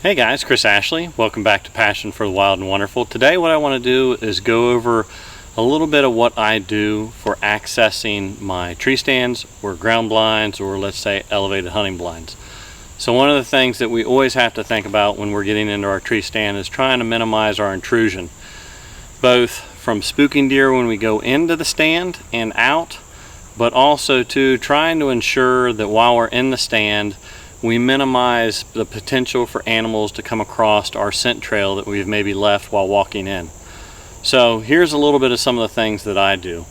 Hey guys, Chris Ashley. Welcome back to Passion for the Wild and Wonderful. Today what I want to do is go over a little bit of what I do for accessing my tree stands or ground blinds, or let's say elevated hunting blinds. So one of the things that we always have to think about when we're getting into our tree stand is trying to minimize our intrusion, both from spooking deer when we go into the stand and out, but also to trying to ensure that while we're in the stand we minimize the potential for animals to come across our scent trail that we've maybe left while walking in. So here's a little bit of some of the things that I do.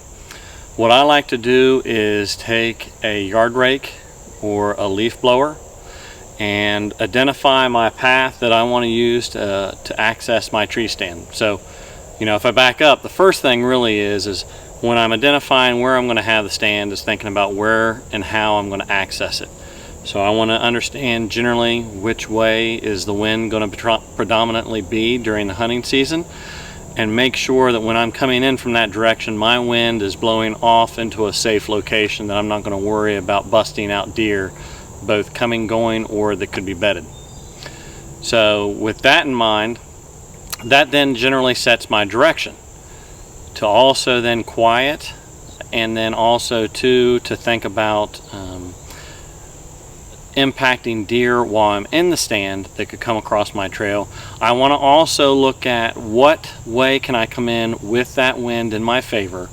What I like to do is take a yard rake or a leaf blower and identify my path that I want to use to access my tree stand. So, if I back up, the first thing really is when I'm identifying where I'm going to have the stand is thinking about where and how I'm going to access it. So I want to understand generally which way is the wind going to predominantly be during the hunting season, and make sure that when I'm coming in from that direction, my wind is blowing off into a safe location, that I'm not going to worry about busting out deer, both coming, going, or that could be bedded. So with that in mind, that then generally sets my direction to also then quiet, and then also to think about impacting deer while I'm in the stand that could come across my trail. I want to also look at what way can I come in with that wind in my favor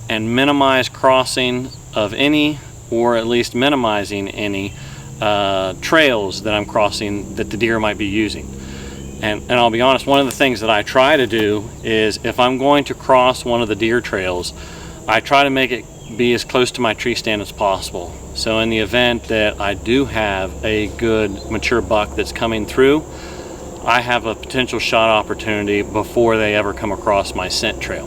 and minimize crossing of any, or at least minimizing any trails that I'm crossing that the deer might be using. And I'll be honest, one of the things that I try to do is if I'm going to cross one of the deer trails, I try to make it be as close to my tree stand as possible. So in the event that I do have a good mature buck that's coming through, I have a potential shot opportunity before they ever come across my scent trail.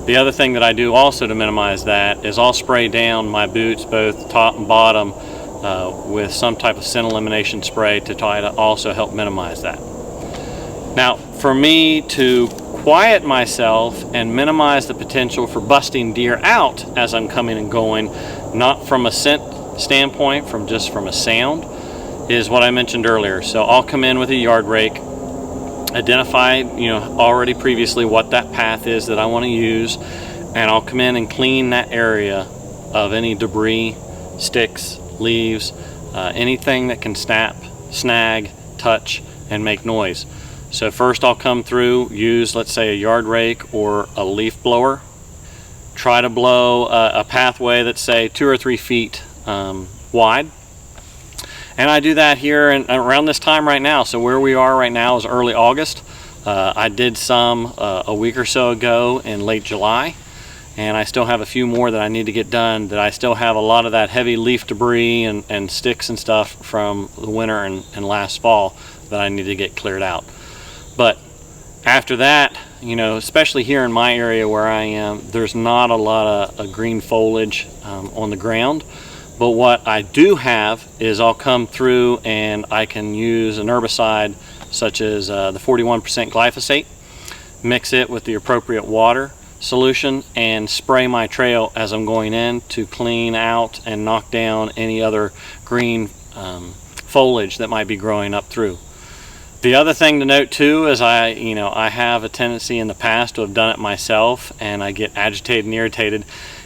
The other thing that I do also to minimize that is I'll spray down my boots, both top and bottom, with some type of scent elimination spray to try to also help minimize that. Now, for me to quiet myself and minimize the potential for busting deer out as I'm coming and going, not from a scent standpoint, just from a sound, is what I mentioned earlier. So I'll come in with a yard rake, identify already previously what that path is that I want to use, and I'll come in and clean that area of any debris, sticks, leaves, anything that can snap, snag, touch, and make noise. So first I'll come through, use let's say a yard rake or a leaf blower, try to blow a pathway that's say 2 or 3 feet wide. And I do that here and around this time right now. So where we are right now is early August. I did some a week or so ago in late July, and I still have a few more that I need to get done, that I still have a lot of that heavy leaf debris and sticks and stuff from the winter and last fall that I need to get cleared out. But after that, especially here in my area where I am, there's not a lot of green foliage on the ground. But what I do have is I'll come through and I can use an herbicide such as the 41% glyphosate, mix it with the appropriate water solution, and spray my trail as I'm going in to clean out and knock down any other green foliage that might be growing up through. The other thing to note too is I have a tendency in the past to have done it myself, and I get agitated and irritated,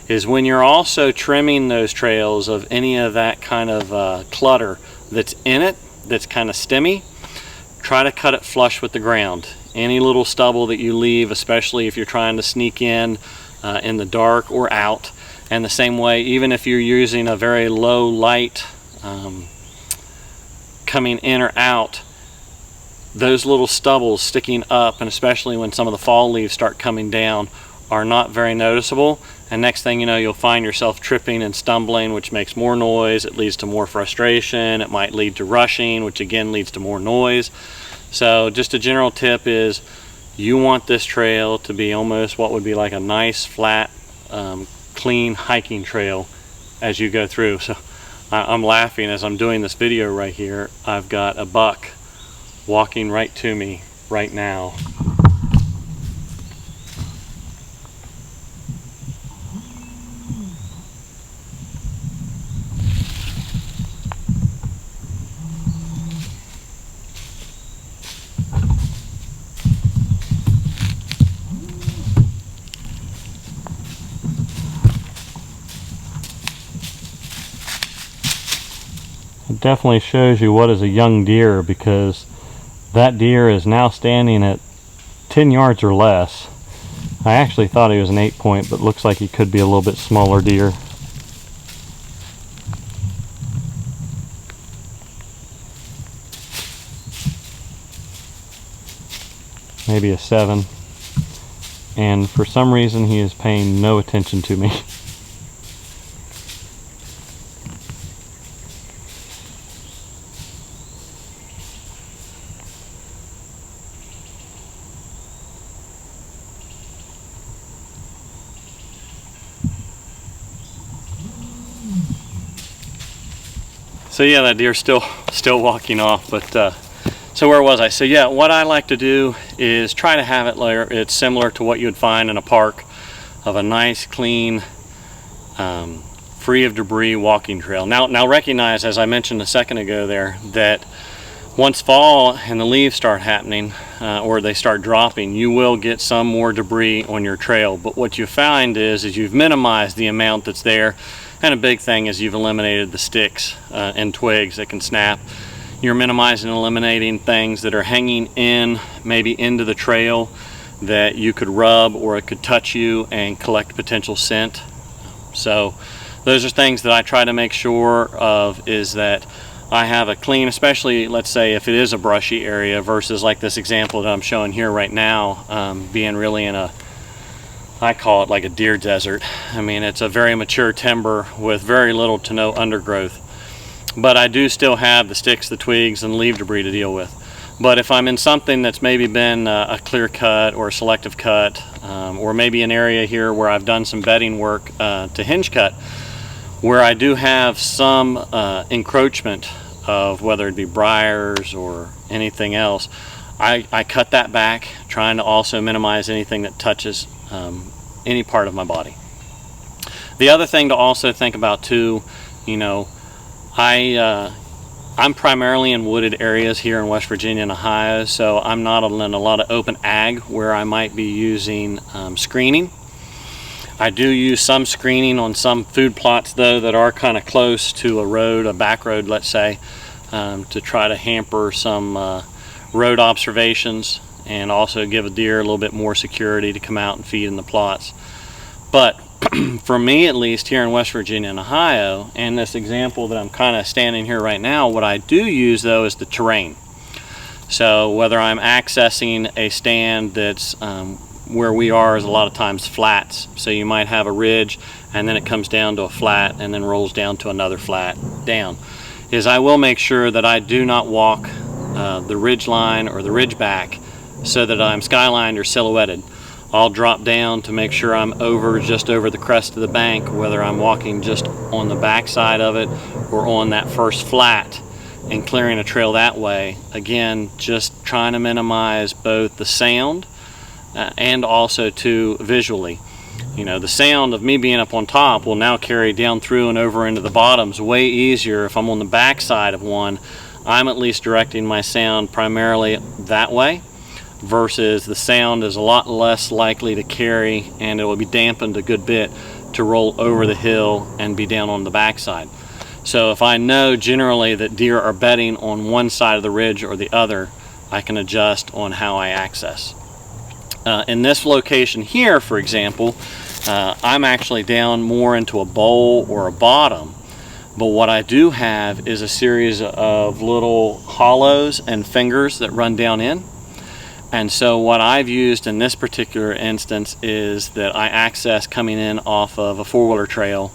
is when you're also trimming those trails of any of that kind of clutter that's in it, that's kind of stemmy, try to cut it flush with the ground. Any little stubble that you leave, especially if you're trying to sneak in the dark or out, and the same way, even if you're using a very low light coming in or out, those little stubbles sticking up, and especially when some of the fall leaves start coming down, are not very noticeable. And next thing you know, you'll find yourself tripping and stumbling, which makes more noise. It leads to more frustration. It might lead to rushing, which again leads to more noise. So just a general tip is you want this trail to be almost what would be like a nice flat clean hiking trail as you go through. So I'm laughing as I'm doing this video right here. I've got a buck walking right to me right now. definitely shows you what is a young deer, because that deer is now standing at 10 yards or less. I actually thought he was an 8-point, but looks like he could be a little bit smaller deer. Maybe a 7. And for some reason he is paying no attention to me. So yeah, that deer's still walking off, but so where was I? So yeah, what I like to do is try to have it layer. It's similar to what you would find in a park, of a nice, clean, free of debris walking trail. Now recognize, as I mentioned a second ago there, that once fall and the leaves start happening, or they start dropping, you will get some more debris on your trail. But what you find is you've minimized the amount that's there. And a big thing is you've eliminated the sticks and twigs that can snap. You're minimizing and eliminating things that are hanging in, maybe into the trail, that you could rub or it could touch you and collect potential scent. So those are things that I try to make sure of, is that I have a clean, especially let's say if it is a brushy area versus like this example that I'm showing here right now, being really in a, I call it like a deer desert. I mean, it's a very mature timber with very little to no undergrowth. But I do still have the sticks, the twigs, and leaf debris to deal with. But if I'm in something that's maybe been a clear cut or a selective cut, or maybe an area here where I've done some bedding work to hinge cut, where I do have some encroachment of whether it be briars or anything else, I cut that back, trying to also minimize anything that touches any part of my body. The other thing to also think about too, you know, I'm primarily in wooded areas here in West Virginia and Ohio, so I'm not in a lot of open ag where I might be using screening. I do use some screening on some food plots though that are kind of close to a road, a back road let's say, to try to hamper some road observations and also give a deer a little bit more security to come out and feed in the plots. But for me, at least here in West Virginia and Ohio, and this example that I'm kind of standing here right now, what I do use though is the terrain. So whether I'm accessing a stand that's where we are is a lot of times flats, so you might have a ridge and then it comes down to a flat and then rolls down to another flat down, is I will make sure that I do not walk the ridge line or the ridge back so that I'm skylined or silhouetted. I'll drop down to make sure I'm just over the crest of the bank, whether I'm walking just on the back side of it or on that first flat and clearing a trail that way. Again, just trying to minimize both the sound and also too visually. You know, the sound of me being up on top will now carry down through and over into the bottoms way easier. If I'm on the back side of one, I'm at least directing my sound primarily that way, versus the sound is a lot less likely to carry and it will be dampened a good bit to roll over the hill and be down on the backside. So if I know generally that deer are bedding on one side of the ridge or the other, I can adjust on how I access. In this location here, for example, I'm actually down more into a bowl or a bottom, but what I do have is a series of little hollows and fingers that run down in. And so what I've used in this particular instance is that I access coming in off of a four-wheeler trail,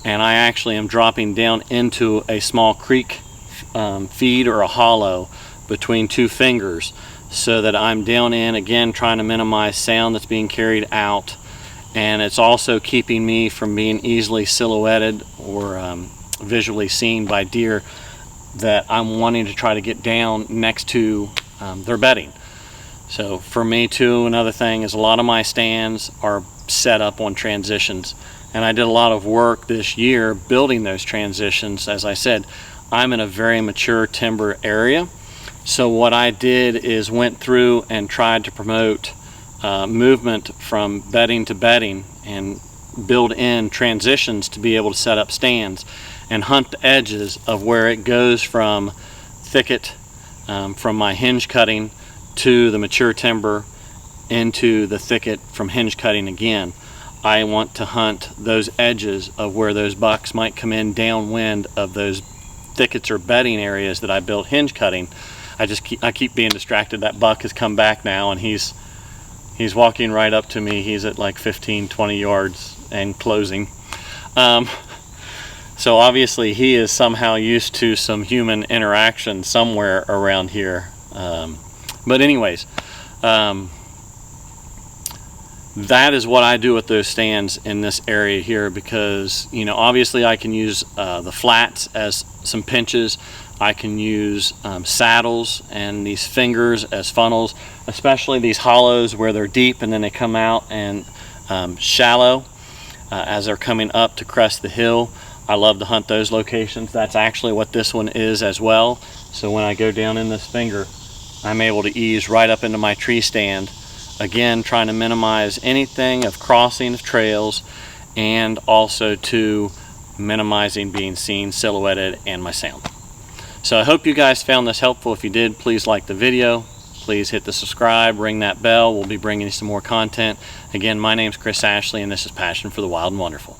and I actually am dropping down into a small creek feed or a hollow between two fingers, so that I'm down in, again, trying to minimize sound that's being carried out, and it's also keeping me from being easily silhouetted or visually seen by deer that I'm wanting to try to get down next to their bedding. So for me too, another thing is a lot of my stands are set up on transitions, and I did a lot of work this year building those transitions. As I said, I'm in a very mature timber area, so what I did is went through and tried to promote movement from bedding to bedding and build in transitions to be able to set up stands. and hunt the edges of where it goes from thicket, from my hinge cutting to the mature timber into the thicket from hinge cutting again. I want to hunt those edges of where those bucks might come in downwind of those thickets or bedding areas that I built hinge cutting. I keep being distracted. That buck has come back now, and he's walking right up to me. He's at like 15-20 yards and closing. So obviously he is somehow used to some human interaction somewhere around here. But anyways, that is what I do with those stands in this area here, because, you know, obviously I can use the flats as some pinches. I can use saddles and these fingers as funnels, especially these hollows where they're deep and then they come out and shallow as they're coming up to crest the hill. I love to hunt those locations. That's actually what this one is as well. So when I go down in this finger, I'm able to ease right up into my tree stand. Again, trying to minimize anything of crossing of trails, and also to minimizing being seen, silhouetted, and my sound. So I hope you guys found this helpful. If you did, please like the video. Please hit the subscribe, ring that bell. We'll be bringing you some more content. Again, my name's Chris Ashley, and this is Passion for the Wild and Wonderful.